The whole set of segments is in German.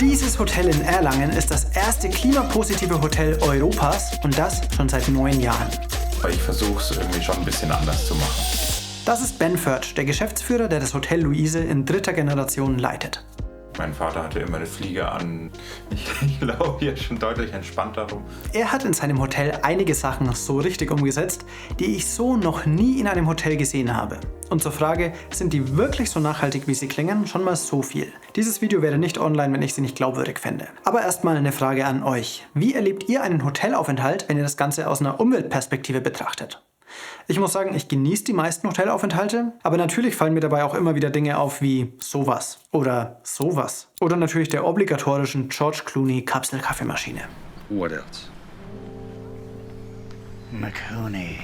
Dieses Hotel in Erlangen ist das erste klimapositive Hotel Europas und das schon seit 9 Jahren. Ich versuche es irgendwie schon ein bisschen anders zu machen. Das ist Ben Förtsch, der Geschäftsführer, der das Hotel Luise in 3. Generation leitet. Mein Vater hatte immer eine Fliege an. Ich laufe hier schon deutlich entspannter rum. Er hat in seinem Hotel einige Sachen so richtig umgesetzt, die ich so noch nie in einem Hotel gesehen habe. Und zur Frage, sind die wirklich so nachhaltig, wie sie klingen, schon mal so viel. Dieses Video wäre nicht online, wenn ich sie nicht glaubwürdig fände. Aber erstmal eine Frage an euch. Wie erlebt ihr einen Hotelaufenthalt, wenn ihr das Ganze aus einer Umweltperspektive betrachtet? Ich muss sagen, ich genieße die meisten Hotelaufenthalte, aber natürlich fallen mir dabei auch immer wieder Dinge auf wie sowas oder sowas. Oder natürlich der obligatorischen George Clooney Kapselkaffeemaschine. What else? Marconi.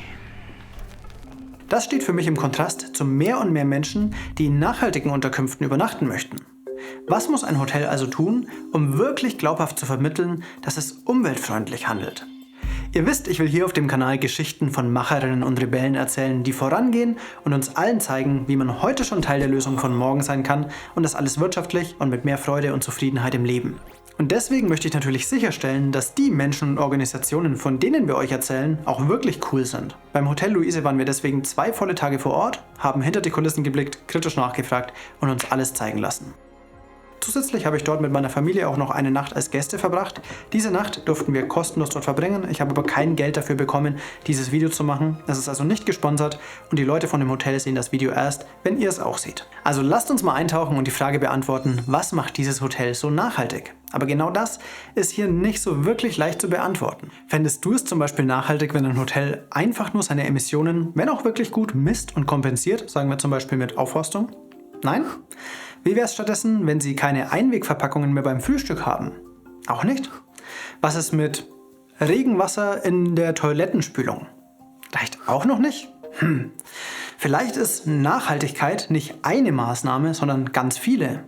Das steht für mich im Kontrast zu mehr und mehr Menschen, die in nachhaltigen Unterkünften übernachten möchten. Was muss ein Hotel also tun, um wirklich glaubhaft zu vermitteln, dass es umweltfreundlich handelt? Ihr wisst, ich will hier auf dem Kanal Geschichten von Macherinnen und Rebellen erzählen, die vorangehen und uns allen zeigen, wie man heute schon Teil der Lösung von morgen sein kann und das alles wirtschaftlich und mit mehr Freude und Zufriedenheit im Leben. Und deswegen möchte ich natürlich sicherstellen, dass die Menschen und Organisationen, von denen wir euch erzählen, auch wirklich cool sind. Beim Hotel Luise waren wir deswegen 2 volle Tage vor Ort, haben hinter die Kulissen geblickt, kritisch nachgefragt und uns alles zeigen lassen. Zusätzlich habe ich dort mit meiner Familie auch noch eine Nacht als Gäste verbracht. Diese Nacht durften wir kostenlos dort verbringen. Ich habe aber kein Geld dafür bekommen, dieses Video zu machen. Es ist also nicht gesponsert und die Leute von dem Hotel sehen das Video erst, wenn ihr es auch seht. Also lasst uns mal eintauchen und die Frage beantworten, was macht dieses Hotel so nachhaltig? Aber genau das ist hier nicht so wirklich leicht zu beantworten. Fändest du es zum Beispiel nachhaltig, wenn ein Hotel einfach nur seine Emissionen, wenn auch wirklich gut, misst und kompensiert, sagen wir zum Beispiel mit Aufforstung? Nein? Wie wäre es stattdessen, wenn sie keine Einwegverpackungen mehr beim Frühstück haben? Auch nicht? Was ist mit Regenwasser in der Toilettenspülung? Reicht auch noch nicht? Vielleicht ist Nachhaltigkeit nicht eine Maßnahme, sondern ganz viele.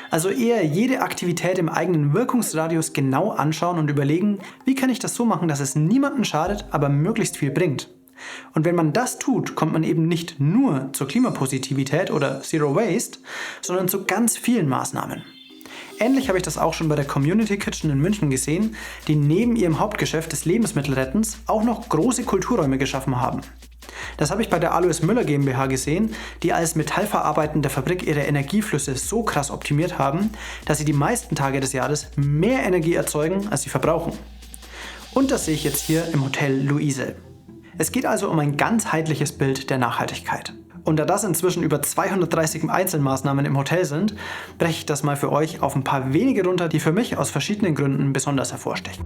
Also eher jede Aktivität im eigenen Wirkungsradius genau anschauen und überlegen, wie kann ich das so machen, dass es niemandem schadet, aber möglichst viel bringt. Und wenn man das tut, kommt man eben nicht nur zur Klimapositivität oder Zero Waste, sondern zu ganz vielen Maßnahmen. Ähnlich habe ich das auch schon bei der Community Kitchen in München gesehen, die neben ihrem Hauptgeschäft des Lebensmittelrettens auch noch große Kulturräume geschaffen haben. Das habe ich bei der Alois Müller GmbH gesehen, die als metallverarbeitende Fabrik ihre Energieflüsse so krass optimiert haben, dass sie die meisten Tage des Jahres mehr Energie erzeugen, als sie verbrauchen. Und das sehe ich jetzt hier im Hotel Luise. Es geht also um ein ganzheitliches Bild der Nachhaltigkeit. Und da das inzwischen über 230 Einzelmaßnahmen im Hotel sind, breche ich das mal für euch auf ein paar wenige runter, die für mich aus verschiedenen Gründen besonders hervorstechen.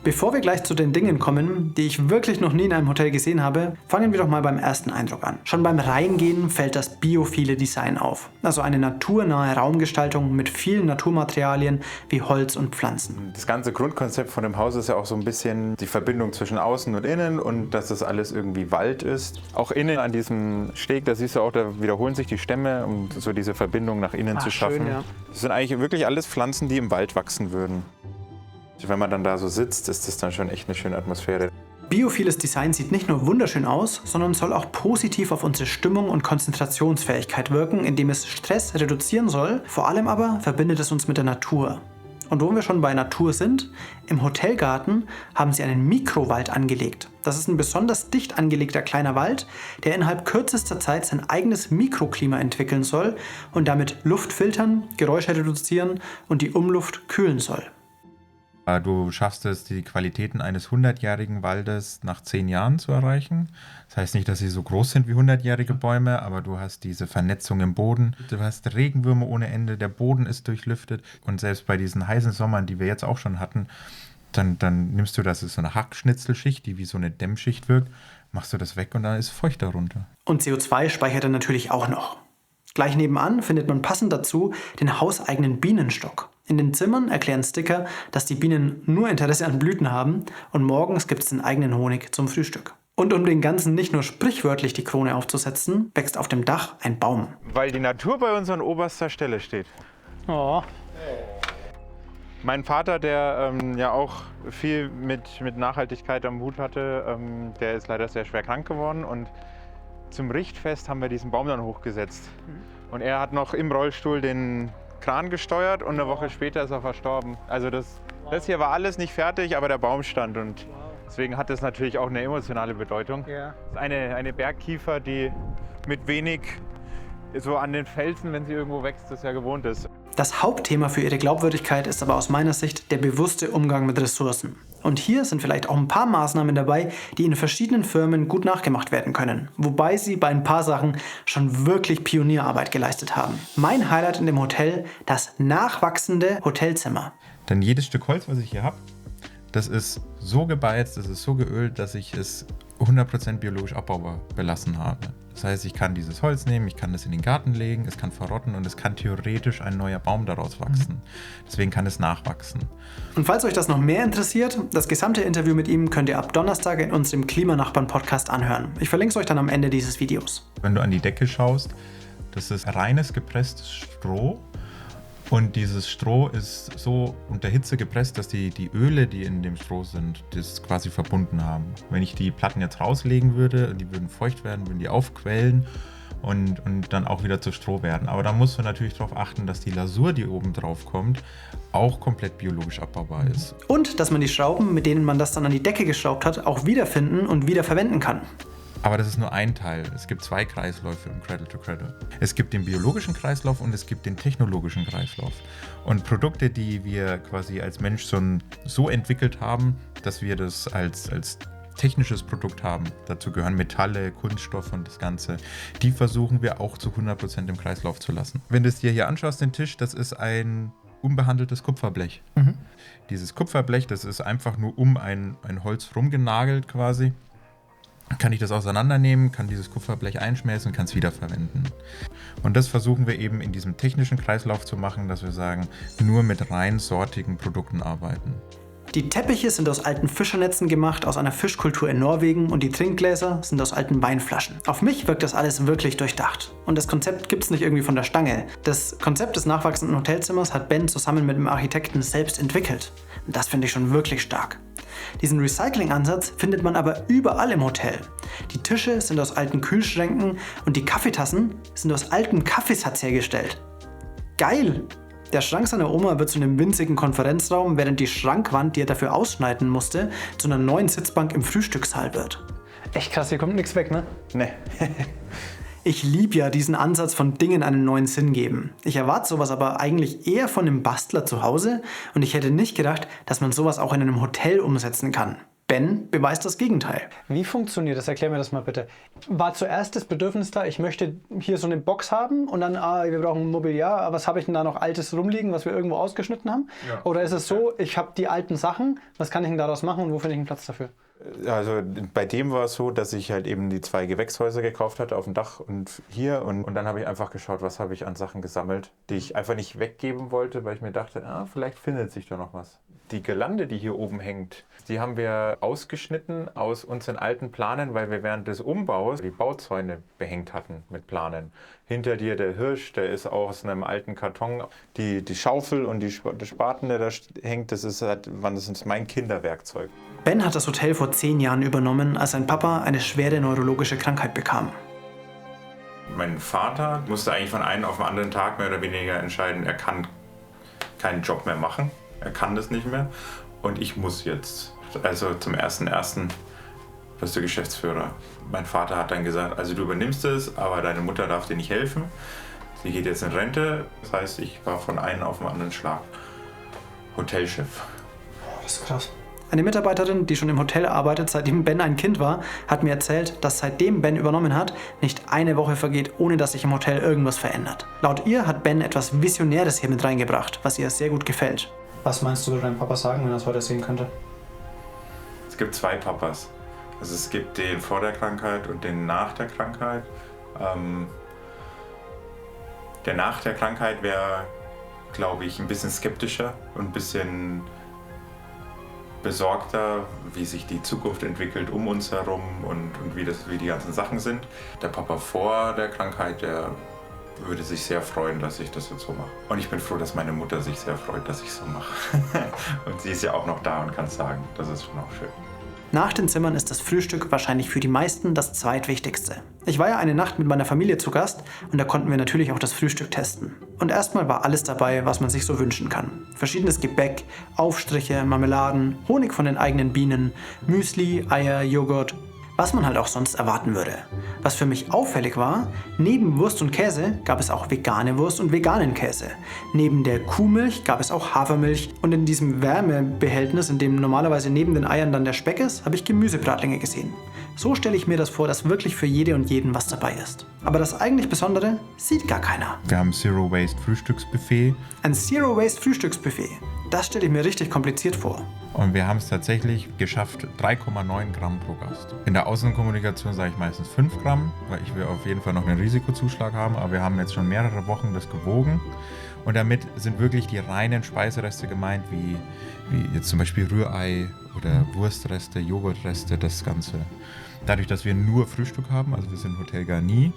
Bevor wir gleich zu den Dingen kommen, die ich wirklich noch nie in einem Hotel gesehen habe, fangen wir doch mal beim ersten Eindruck an. Schon beim Reingehen fällt das biophile Design auf. Also eine naturnahe Raumgestaltung mit vielen Naturmaterialien wie Holz und Pflanzen. Das ganze Grundkonzept von dem Haus ist ja auch so ein bisschen die Verbindung zwischen Außen und Innen und dass das alles irgendwie Wald ist. Auch innen an diesem Steg, da siehst du auch, da wiederholen sich die Stämme, um so diese Verbindung nach innen zu schaffen. Schön, ja. Das sind eigentlich wirklich alles Pflanzen, die im Wald wachsen würden. Wenn man dann da so sitzt, ist das dann schon echt eine schöne Atmosphäre. Biophiles Design sieht nicht nur wunderschön aus, sondern soll auch positiv auf unsere Stimmung und Konzentrationsfähigkeit wirken, indem es Stress reduzieren soll. Vor allem aber verbindet es uns mit der Natur. Und wo wir schon bei Natur sind, im Hotelgarten haben sie einen Mikrowald angelegt. Das ist ein besonders dicht angelegter kleiner Wald, der innerhalb kürzester Zeit sein eigenes Mikroklima entwickeln soll und damit Luft filtern, Geräusche reduzieren und die Umluft kühlen soll. Du schaffst es, die Qualitäten eines 100-jährigen Waldes nach 10 Jahren zu erreichen. Das heißt nicht, dass sie so groß sind wie 100-jährige Bäume, aber du hast diese Vernetzung im Boden. Du hast Regenwürmer ohne Ende, der Boden ist durchlüftet. Und selbst bei diesen heißen Sommern, die wir jetzt auch schon hatten, dann nimmst du das, ist so eine Hackschnitzelschicht, die wie so eine Dämmschicht wirkt, machst du das weg und dann ist feucht darunter. Und CO2 speichert er natürlich auch noch. Gleich nebenan findet man passend dazu den hauseigenen Bienenstock. In den Zimmern erklären Sticker, dass die Bienen nur Interesse an Blüten haben und morgens gibt es den eigenen Honig zum Frühstück. Und um den Ganzen nicht nur sprichwörtlich die Krone aufzusetzen, wächst auf dem Dach ein Baum. Weil die Natur bei uns an oberster Stelle steht. Oh. Mein Vater, der ja auch viel mit Nachhaltigkeit am Hut hatte, der ist leider sehr schwer krank geworden und zum Richtfest haben wir diesen Baum dann hochgesetzt. Und er hat noch im Rollstuhl den Kran gesteuert und eine Woche später ist er verstorben. Also das hier war alles nicht fertig, aber der Baum stand und deswegen hat das natürlich auch eine emotionale Bedeutung. Ja. Das ist eine Bergkiefer, die mit wenig so an den Felsen, wenn sie irgendwo wächst, das ja gewohnt ist. Das Hauptthema für ihre Glaubwürdigkeit ist aber aus meiner Sicht der bewusste Umgang mit Ressourcen. Und hier sind vielleicht auch ein paar Maßnahmen dabei, die in verschiedenen Firmen gut nachgemacht werden können. Wobei sie bei ein paar Sachen schon wirklich Pionierarbeit geleistet haben. Mein Highlight in dem Hotel, das nachwachsende Hotelzimmer. Denn jedes Stück Holz, was ich hier habe, das ist so gebeizt, das ist so geölt, dass ich es 100% biologisch abbaubar belassen habe. Das heißt, ich kann dieses Holz nehmen, ich kann das in den Garten legen, es kann verrotten und es kann theoretisch ein neuer Baum daraus wachsen. Deswegen kann es nachwachsen. Und falls euch das noch mehr interessiert, das gesamte Interview mit ihm könnt ihr ab Donnerstag in unserem Klimanachbarn-Podcast anhören. Ich verlinke es euch dann am Ende dieses Videos. Wenn du an die Decke schaust, das ist reines gepresstes Stroh. Und dieses Stroh ist so unter Hitze gepresst, dass die Öle, die in dem Stroh sind, das quasi verbunden haben. Wenn ich die Platten jetzt rauslegen würde, die würden feucht werden, würden die aufquellen und dann auch wieder zu Stroh werden. Aber da musst du natürlich darauf achten, dass die Lasur, die oben drauf kommt, auch komplett biologisch abbaubar ist. Und dass man die Schrauben, mit denen man das dann an die Decke geschraubt hat, auch wiederfinden und wieder verwenden kann. Aber das ist nur ein Teil. Es gibt 2 Kreisläufe im Cradle to Cradle. Es gibt den biologischen Kreislauf und es gibt den technologischen Kreislauf. Und Produkte, die wir quasi als Mensch so entwickelt haben, dass wir das als technisches Produkt haben, dazu gehören Metalle, Kunststoff und das Ganze, die versuchen wir auch zu 100% im Kreislauf zu lassen. Wenn du es dir hier anschaust, den Tisch, das ist ein unbehandeltes Kupferblech. Dieses Kupferblech, das ist einfach nur um ein Holz rumgenagelt quasi. Kann ich das auseinandernehmen, kann dieses Kupferblech einschmelzen und kann es wiederverwenden. Und das versuchen wir eben in diesem technischen Kreislauf zu machen, dass wir sagen, nur mit rein sortigen Produkten arbeiten. Die Teppiche sind aus alten Fischernetzen gemacht, aus einer Fischkultur in Norwegen und die Trinkgläser sind aus alten Weinflaschen. Auf mich wirkt das alles wirklich durchdacht. Und das Konzept gibt's nicht irgendwie von der Stange. Das Konzept des nachwachsenden Hotelzimmers hat Ben zusammen mit dem Architekten selbst entwickelt. Und das finde ich schon wirklich stark. Diesen Recycling-Ansatz findet man aber überall im Hotel. Die Tische sind aus alten Kühlschränken und die Kaffeetassen sind aus altem Kaffeesatz hergestellt. Geil! Der Schrank seiner Oma wird zu einem winzigen Konferenzraum, während die Schrankwand, die er dafür ausschneiden musste, zu einer neuen Sitzbank im Frühstückssaal wird. Echt krass, hier kommt nichts weg, ne? Nee. Ich liebe ja diesen Ansatz von Dingen einen neuen Sinn geben. Ich erwarte sowas aber eigentlich eher von einem Bastler zu Hause und ich hätte nicht gedacht, dass man sowas auch in einem Hotel umsetzen kann. Ben beweist das Gegenteil. Wie funktioniert das? Erklär mir das mal bitte. War zuerst das Bedürfnis da, ich möchte hier so eine Box haben und dann, wir brauchen ein Mobiliar, was habe ich denn da noch Altes rumliegen, was wir irgendwo ausgeschnitten haben? Ja. Oder ist es so, ich habe die alten Sachen, was kann ich denn daraus machen und wo finde ich einen Platz dafür? Also bei dem war es so, dass ich halt eben die 2 Gewächshäuser gekauft hatte auf dem Dach und hier und dann habe ich einfach geschaut, was habe ich an Sachen gesammelt, die ich einfach nicht weggeben wollte, weil ich mir dachte, vielleicht findet sich da noch was. Die Girlande, die hier oben hängt, die haben wir ausgeschnitten aus unseren alten Planen, weil wir während des Umbaus die Bauzäune behängt hatten mit Planen. Hinter dir der Hirsch, der ist auch aus einem alten Karton. Die Schaufel und der Spaten, der da hängt, das ist mein Kinderwerkzeug. Ben hat das Hotel vor 10 Jahren übernommen, als sein Papa eine schwere neurologische Krankheit bekam. Mein Vater musste eigentlich von einem auf den anderen Tag mehr oder weniger entscheiden, er kann keinen Job mehr machen. Er kann das nicht mehr und ich muss jetzt. Also zum 1.1. wirst du Geschäftsführer. Mein Vater hat dann gesagt, also du übernimmst es, aber deine Mutter darf dir nicht helfen. Sie geht jetzt in Rente. Das heißt, ich war von einem auf den anderen Schlag Hotelchef. Das ist krass. Eine Mitarbeiterin, die schon im Hotel arbeitet, seitdem Ben ein Kind war, hat mir erzählt, dass seitdem Ben übernommen hat, nicht eine Woche vergeht, ohne dass sich im Hotel irgendwas verändert. Laut ihr hat Ben etwas Visionäres hier mit reingebracht, was ihr sehr gut gefällt. Was meinst du, würde dein Papa sagen, wenn er es heute sehen könnte? Es gibt 2 Papas. Also es gibt den vor der Krankheit und den nach der Krankheit. Der nach der Krankheit wäre, glaube ich, ein bisschen skeptischer und ein bisschen besorgter, wie sich die Zukunft entwickelt um uns herum und wie die ganzen Sachen sind. Der Papa vor der Krankheit, der würde sich sehr freuen, dass ich das jetzt so mache. Und ich bin froh, dass meine Mutter sich sehr freut, dass ich es so mache. Und sie ist ja auch noch da und kann sagen, das ist schon auch schön. Nach den Zimmern ist das Frühstück wahrscheinlich für die meisten das zweitwichtigste. Ich war ja eine Nacht mit meiner Familie zu Gast und da konnten wir natürlich auch das Frühstück testen. Und erstmal war alles dabei, was man sich so wünschen kann. Verschiedenes Gebäck, Aufstriche, Marmeladen, Honig von den eigenen Bienen, Müsli, Eier, Joghurt, was man halt auch sonst erwarten würde. Was für mich auffällig war, neben Wurst und Käse gab es auch vegane Wurst und veganen Käse. Neben der Kuhmilch gab es auch Hafermilch und in diesem Wärmebehältnis, in dem normalerweise neben den Eiern dann der Speck ist, habe ich Gemüsebratlinge gesehen. So stelle ich mir das vor, dass wirklich für jede und jeden was dabei ist. Aber das eigentlich Besondere sieht gar keiner. Wir haben Zero Waste Frühstücksbuffet. Ein Zero Waste Frühstücksbuffet. Das stelle ich mir richtig kompliziert vor. Und wir haben es tatsächlich geschafft, 3,9 Gramm pro Gast. In der Außenkommunikation sage ich meistens 5 Gramm, weil ich will auf jeden Fall noch einen Risikozuschlag haben. Aber wir haben jetzt schon mehrere Wochen das gewogen. Und damit sind wirklich die reinen Speisereste gemeint, wie jetzt zum Beispiel Rührei oder Wurstreste, Joghurtreste, das Ganze. Dadurch, dass wir nur Frühstück haben, also wir sind Hotel Garni,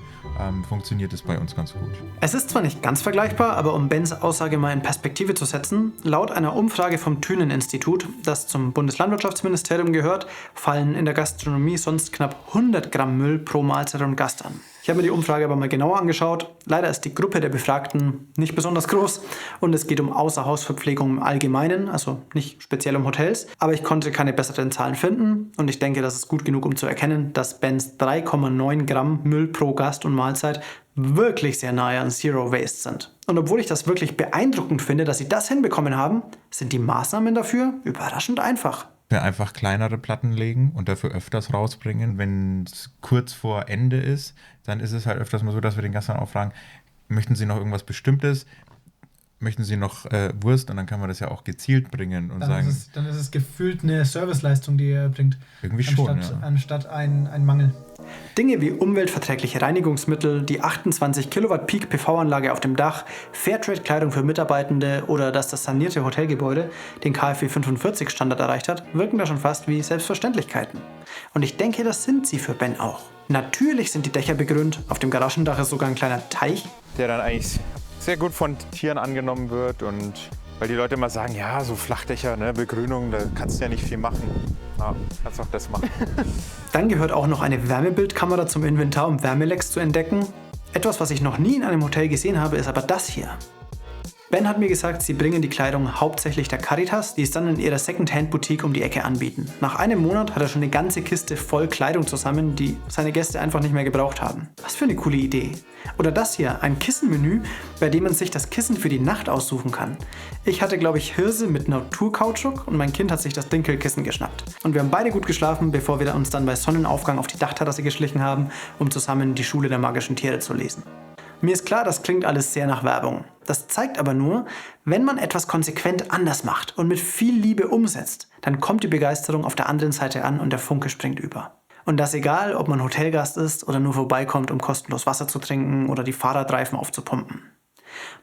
funktioniert es bei uns ganz gut. Es ist zwar nicht ganz vergleichbar, aber um Bens Aussage mal in Perspektive zu setzen, laut einer Umfrage vom Thünen-Institut, das zum Bundeslandwirtschaftsministerium gehört, fallen in der Gastronomie sonst knapp 100 Gramm Müll pro Mahlzeit und Gast an. Ich habe mir die Umfrage aber mal genauer angeschaut. Leider ist die Gruppe der Befragten nicht besonders groß und es geht um Außerhausverpflegung im Allgemeinen, also nicht speziell um Hotels. Aber ich konnte keine besseren Zahlen finden und ich denke, das ist gut genug, um zu erkennen, dass Bens 3,9 Gramm Müll pro Gast und Mahlzeit wirklich sehr nahe an Zero Waste sind. Und obwohl ich das wirklich beeindruckend finde, dass sie das hinbekommen haben, sind die Maßnahmen dafür überraschend einfach. Wir einfach kleinere Platten legen und dafür öfters rausbringen. Wenn es kurz vor Ende ist, dann ist es halt öfters mal so, dass wir den Gast dann auch fragen, möchten Sie noch irgendwas Bestimmtes? Möchten Sie noch Wurst? Und dann kann man das ja auch gezielt bringen und sagen... Dann ist es gefühlt eine Serviceleistung, die er bringt. Irgendwie schon, Anstatt ein Mangel. Dinge wie umweltverträgliche Reinigungsmittel, die 28 Kilowatt Peak PV-Anlage auf dem Dach, Fairtrade-Kleidung für Mitarbeitende oder dass das sanierte Hotelgebäude den KfW 45 Standard erreicht hat, wirken da schon fast wie Selbstverständlichkeiten. Und ich denke, das sind sie für Ben auch. Natürlich sind die Dächer begrünt, auf dem Garagendach ist sogar ein kleiner Teich. Der dann eigentlich sehr gut von Tieren angenommen wird und weil die Leute immer sagen, ja, so Flachdächer, ne, Begrünung, da kannst du ja nicht viel machen. Ja, kannst auch das machen. Dann gehört auch noch eine Wärmebildkamera zum Inventar, um Wärmelecks zu entdecken. Etwas, was ich noch nie in einem Hotel gesehen habe, ist aber das hier. Ben hat mir gesagt, sie bringen die Kleidung hauptsächlich der Caritas, die es dann in ihrer Secondhand-Boutique um die Ecke anbieten. Nach einem Monat hat er schon eine ganze Kiste voll Kleidung zusammen, die seine Gäste einfach nicht mehr gebraucht haben. Was für eine coole Idee. Oder das hier, ein Kissenmenü, bei dem man sich das Kissen für die Nacht aussuchen kann. Ich hatte, glaube ich, Hirse mit Naturkautschuk und mein Kind hat sich das Dinkelkissen geschnappt. Und wir haben beide gut geschlafen, bevor wir uns dann bei Sonnenaufgang auf die Dachterrasse geschlichen haben, um zusammen die Schule der magischen Tiere zu lesen. Mir ist klar, das klingt alles sehr nach Werbung. Das zeigt aber nur, wenn man etwas konsequent anders macht und mit viel Liebe umsetzt, dann kommt die Begeisterung auf der anderen Seite an und der Funke springt über. Und das egal, ob man Hotelgast ist oder nur vorbeikommt, um kostenlos Wasser zu trinken oder die Fahrradreifen aufzupumpen.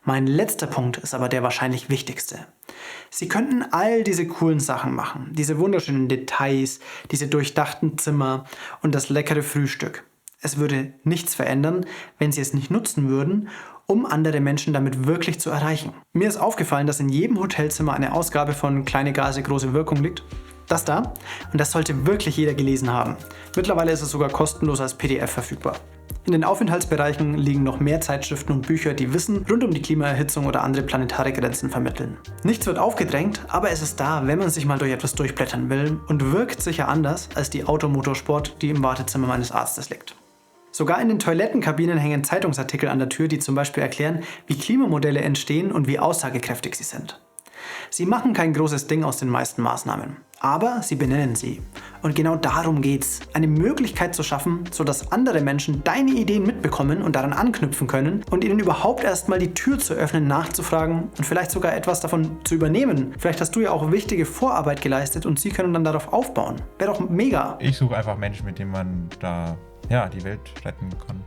Mein letzter Punkt ist aber der wahrscheinlich wichtigste. Sie könnten all diese coolen Sachen machen, diese wunderschönen Details, diese durchdachten Zimmer und das leckere Frühstück. Es würde nichts verändern, wenn sie es nicht nutzen würden, um andere Menschen damit wirklich zu erreichen. Mir ist aufgefallen, dass in jedem Hotelzimmer eine Ausgabe von Kleine Gase, große Wirkung liegt. Das da. Und das sollte wirklich jeder gelesen haben. Mittlerweile ist es sogar kostenlos als PDF verfügbar. In den Aufenthaltsbereichen liegen noch mehr Zeitschriften und Bücher, die Wissen rund um die Klimaerhitzung oder andere planetare Grenzen vermitteln. Nichts wird aufgedrängt, aber es ist da, wenn man sich mal durch etwas durchblättern will und wirkt sicher anders als die Automotorsport, die im Wartezimmer meines Arztes liegt. Sogar in den Toilettenkabinen hängen Zeitungsartikel an der Tür, die zum Beispiel erklären, wie Klimamodelle entstehen und wie aussagekräftig sie sind. Sie machen kein großes Ding aus den meisten Maßnahmen, aber sie benennen sie. Und genau darum geht's, eine Möglichkeit zu schaffen, sodass andere Menschen deine Ideen mitbekommen und daran anknüpfen können und ihnen überhaupt erstmal die Tür zu öffnen, nachzufragen und vielleicht sogar etwas davon zu übernehmen. Vielleicht hast du ja auch wichtige Vorarbeit geleistet und sie können dann darauf aufbauen. Wäre doch mega. Ich suche einfach Menschen, mit denen man da die Welt retten kann.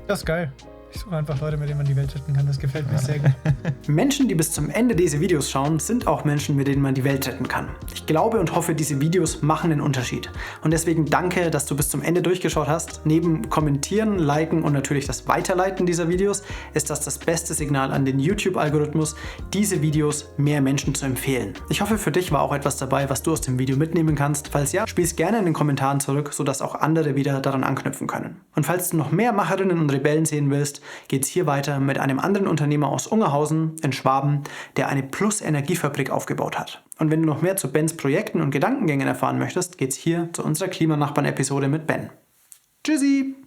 Das ist geil. Ich suche einfach Leute, mit denen man die Welt retten kann. Das gefällt mir sehr gut. Menschen, die bis zum Ende diese Videos schauen, sind auch Menschen, mit denen man die Welt retten kann. Ich glaube und hoffe, diese Videos machen den Unterschied. Und deswegen danke, dass du bis zum Ende durchgeschaut hast. Neben Kommentieren, Liken und natürlich das Weiterleiten dieser Videos ist das beste Signal an den YouTube-Algorithmus, diese Videos mehr Menschen zu empfehlen. Ich hoffe, für dich war auch etwas dabei, was du aus dem Video mitnehmen kannst. Falls ja, spiel's gerne in den Kommentaren zurück, sodass auch andere wieder daran anknüpfen können. Und falls du noch mehr Macherinnen und Rebellen sehen willst, geht's hier weiter mit einem anderen Unternehmer aus Ungerhausen in Schwaben, der eine Plus-Energiefabrik aufgebaut hat. Und wenn du noch mehr zu Bens Projekten und Gedankengängen erfahren möchtest, geht's hier zu unserer Klimanachbarn-Episode mit Ben. Tschüssi!